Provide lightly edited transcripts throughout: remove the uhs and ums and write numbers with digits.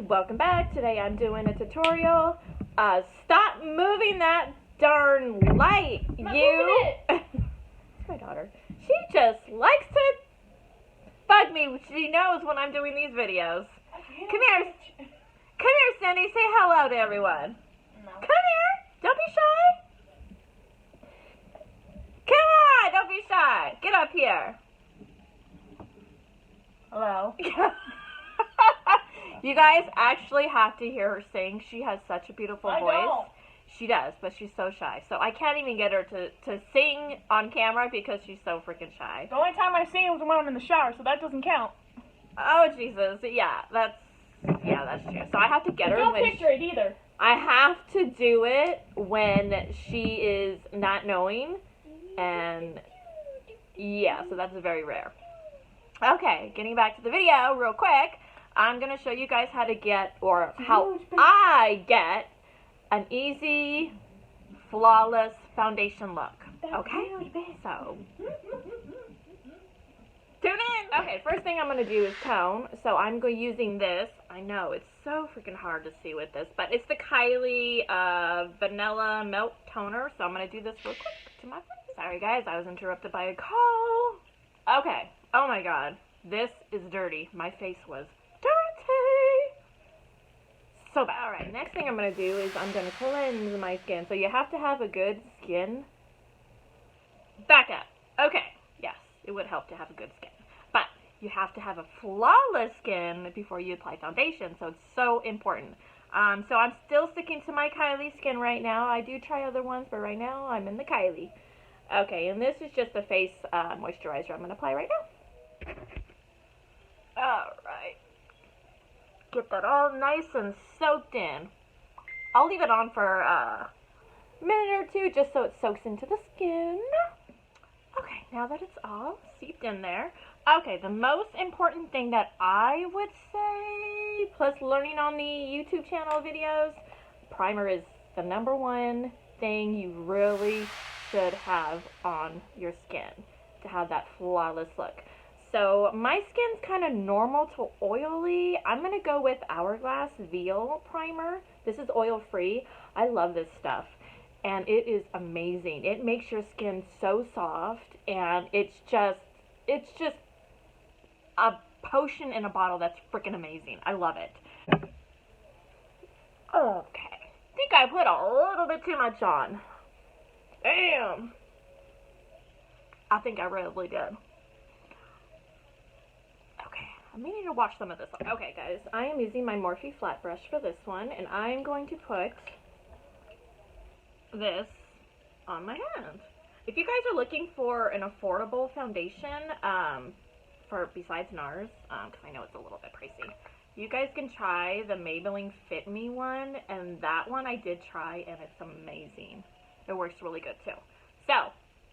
welcome back. Today I'm doing a tutorial. Stop moving that darn light, It's my daughter. She just likes to bug me. She knows when I'm doing these videos. Come here, Cindy. Say hello to everyone. No. Come here. Don't be shy. Come on, don't be shy. Get up here. Hello. You guys actually have to hear her sing. She has such a beautiful voice. Don't. She does, but she's so shy. So I can't even get her to sing on camera because she's so freaking shy. The only time I sing was when I'm in the shower, so that doesn't count. Oh, Jesus. Yeah, that's true. So I have to get her Don't when picture it either. I have to do it when she is not knowing. And yeah, so that's very rare. Okay, getting back to the video real quick. I'm going to show you guys how to get, or how I get, an easy, flawless foundation look. Okay? So, tune in! Okay, first thing I'm going to do is tone. So I'm using this. I know, it's so freaking hard to see with this, but it's the Kylie Vanilla Melt Toner. So I'm going to do this real quick to my friend. Sorry guys, I was interrupted by a call. Okay. Oh my god. This is dirty. My face was dirty. So bad. Alright, next thing I'm going to do is I'm going to cleanse my skin. So you have to have a good skin. Back up. Okay. Yes, it would help to have a good skin. But you have to have a flawless skin before you apply foundation. So it's so important. So I'm still sticking to my Kylie skin right now. I do try other ones, but right now I'm in the Kylie. Okay, and this is just a face moisturizer I'm going to apply right now. Alright. Get that all nice and soaked in. I'll leave it on for a minute or two just so it soaks into the skin. Okay, now that it's all seeped in there. Okay, the most important thing that I would say, plus learning on the YouTube channel videos, primer is the #1 thing you really should have on your skin to have that flawless look. So my skin's kind of normal to oily. I'm going to go with Hourglass Veil Primer. This is oil free. I love this stuff and it is amazing. It makes your skin so soft and it's just a potion in a bottle that's freaking amazing. I love it. Okay. I think I put a little bit too much on. Damn. I think I really did. Okay, I may need to wash some of this off. Okay, guys, I am using my Morphe flat brush for this one, and I am going to put this on my hand. If you guys are looking for an affordable foundation, besides Nars, because I know it's a little bit pricey, you guys can try the Maybelline Fit Me one, and that one I did try, and it's amazing. It works really good too. So,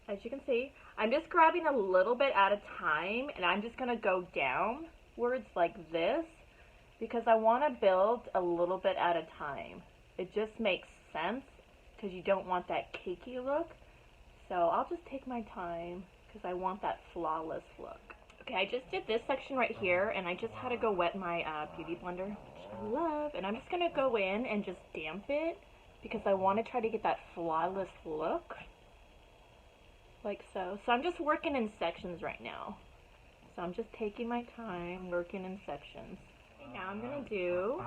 as you can see, I'm just grabbing a little bit at a time, and I'm just going to go downwards like this, because I want to build a little bit at a time. It just makes sense, because you don't want that cakey look. So I'll just take my time, because I want that flawless look. Okay, I just did this section right here, and I just had to go wet my beauty blender, which I love, and I'm just going to go in and just damp it, because I want to try to get that flawless look, like so. So I'm just working in sections right now. So I'm just taking my time, working in sections. Okay, now I'm going to do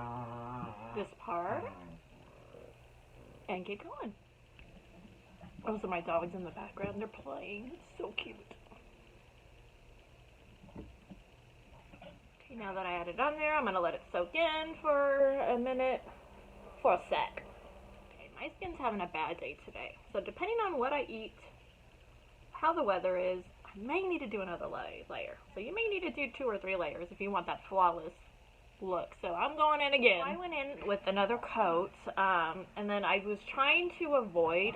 this part, and get going. Those are my dogs in the background, they're playing, it's so cute. Okay, now that I add it on there, I'm going to let it soak in for a minute, for a sec. My skin's having a bad day today. So depending on what I eat, how the weather is, I may need to do another layer. So you may need to do 2 or 3 layers if you want that flawless look. So I'm going in again. I went in with another coat, and then I was trying to avoid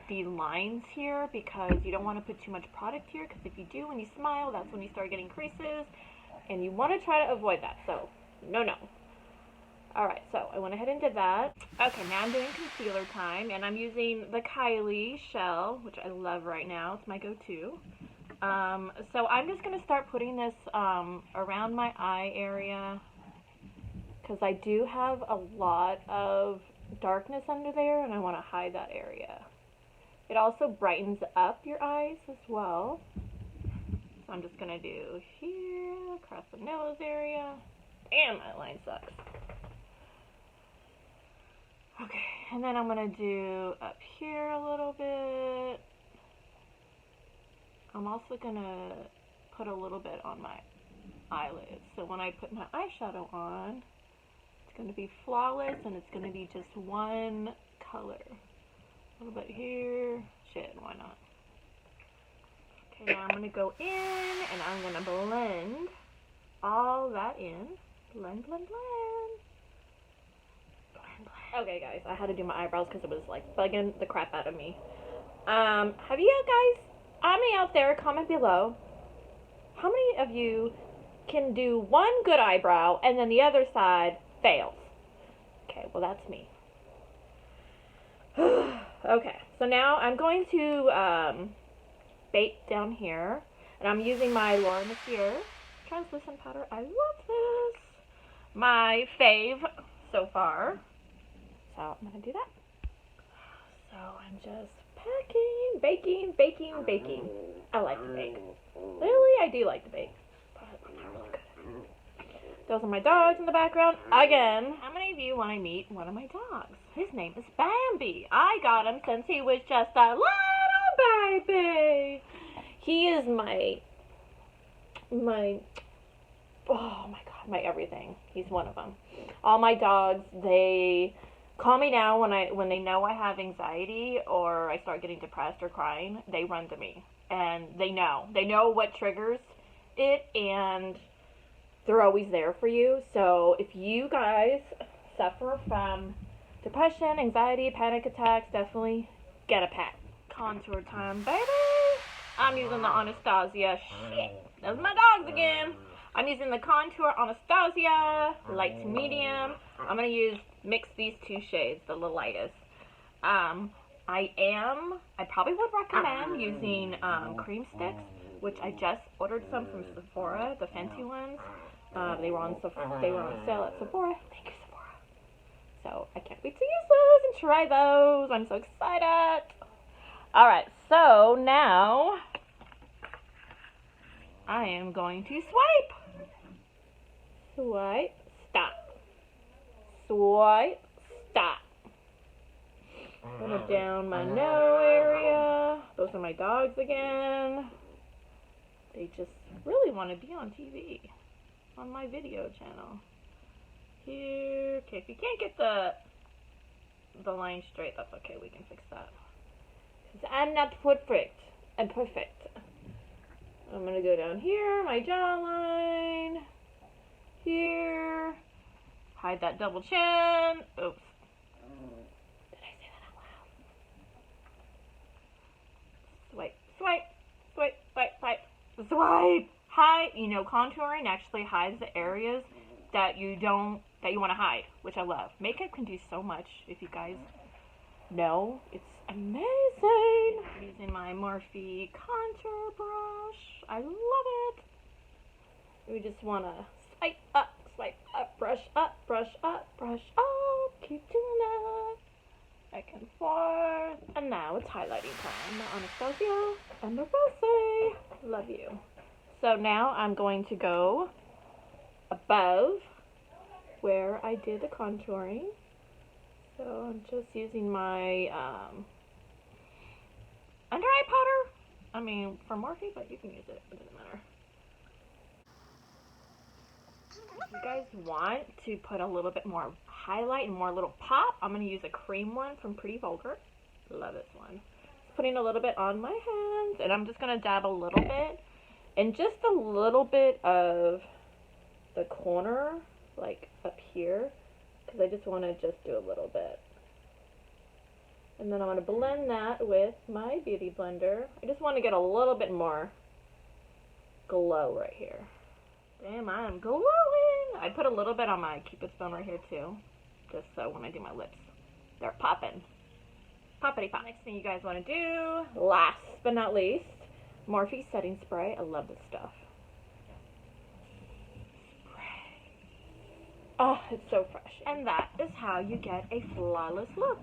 the lines here because you don't want to put too much product here, because if you do, when you smile, that's when you start getting creases, and you want to try to avoid that. So, no. Alright, so I went ahead and did that. Okay, now I'm doing concealer time, and I'm using the Kylie Shell, which I love right now. It's my go-to. So I'm just going to start putting this around my eye area because I do have a lot of darkness under there and I want to hide that area. It also brightens up your eyes as well. So I'm just going to do here, across the nose area. Damn, that line sucks. Okay, and then I'm going to do up here a little bit. I'm also going to put a little bit on my eyelids. So when I put my eyeshadow on, it's going to be flawless and it's going to be just one color. A little bit here. Shit, why not? Okay, now I'm going to go in and I'm going to blend all that in. Blend, blend, blend. Blend, blend. Okay, guys, I had to do my eyebrows because it was like bugging the crap out of me. Have you guys, out there, comment below, how many of you can do one good eyebrow and then the other side fails? Okay, well that's me. Okay, so now I'm going to bake down here, and I'm using my Laura Mercier translucent powder. I love this. My fave so far. So I'm going to do that. So I'm just packing, baking, baking, baking. I like to bake. Literally, I do like to bake. But I'm not really good. Those are my dogs in the background. Again, how many of you want to meet one of my dogs? His name is Bambi. I got him since he was just a little baby. He is my oh my god, my everything. He's one of them. All my dogs, they call me now when they know I have anxiety or I start getting depressed or crying. They run to me, and they know what triggers it, and they're always there for you. So if you guys suffer from depression, anxiety, panic attacks, definitely get a pet. Contour time, baby. I'm using the Anastasia. Shit, those are my dogs again. I'm using the Contour Anastasia, light to medium. I'm going to mix these two shades, the lightest. I probably would recommend using cream sticks, which I just ordered some from Sephora, the Fenty ones. They were on sale at Sephora. Thank you, Sephora. So I can't wait to use those and try those. I'm so excited. Alright, so now I am going to swipe. Swipe, stop. Swipe, stop. Put it down my nose area. Those are my dogs again. They just really want to be on TV, on my video channel. Here. Okay, if you can't get the line straight, that's okay. We can fix that. Because I'm not perfect. I'm perfect. I'm going to go down here, my jawline. Here. Hide that double chin. Oops. Did I say that out loud? Swipe, swipe, swipe, swipe, swipe. Swipe. Hide, contouring actually hides the areas that you want to hide, which I love. Makeup can do so much, if you guys know. It's amazing. I'm using my Morphe contour brush. I love it. We just want to swipe up, brush up, brush up, brush up. Keep doing that. Back and forth. And now it's highlighting time. The Anastasia and the Rosy. Love you. So now I'm going to go above where I did the contouring. So I'm just using my under eye powder. I mean, for Morphe, but you can use it. It doesn't matter. If you guys want to put a little bit more highlight and more little pop, I'm going to use a cream one from Pretty Vulgar. Love this one. Just putting a little bit on my hands, and I'm just going to dab a little bit. And just a little bit of the corner, like up here, because I just want to just do a little bit. And then I'm going to blend that with my beauty blender. I just want to get a little bit more glow right here. Damn, I am glowing! I put a little bit on my Cupid's bone right here too, just so when I do my lips, they're popping. Poppity pop. Next thing you guys want to do, last but not least, Morphe setting spray. I love this stuff. Spray. Oh, it's so fresh. And that is how you get a flawless look.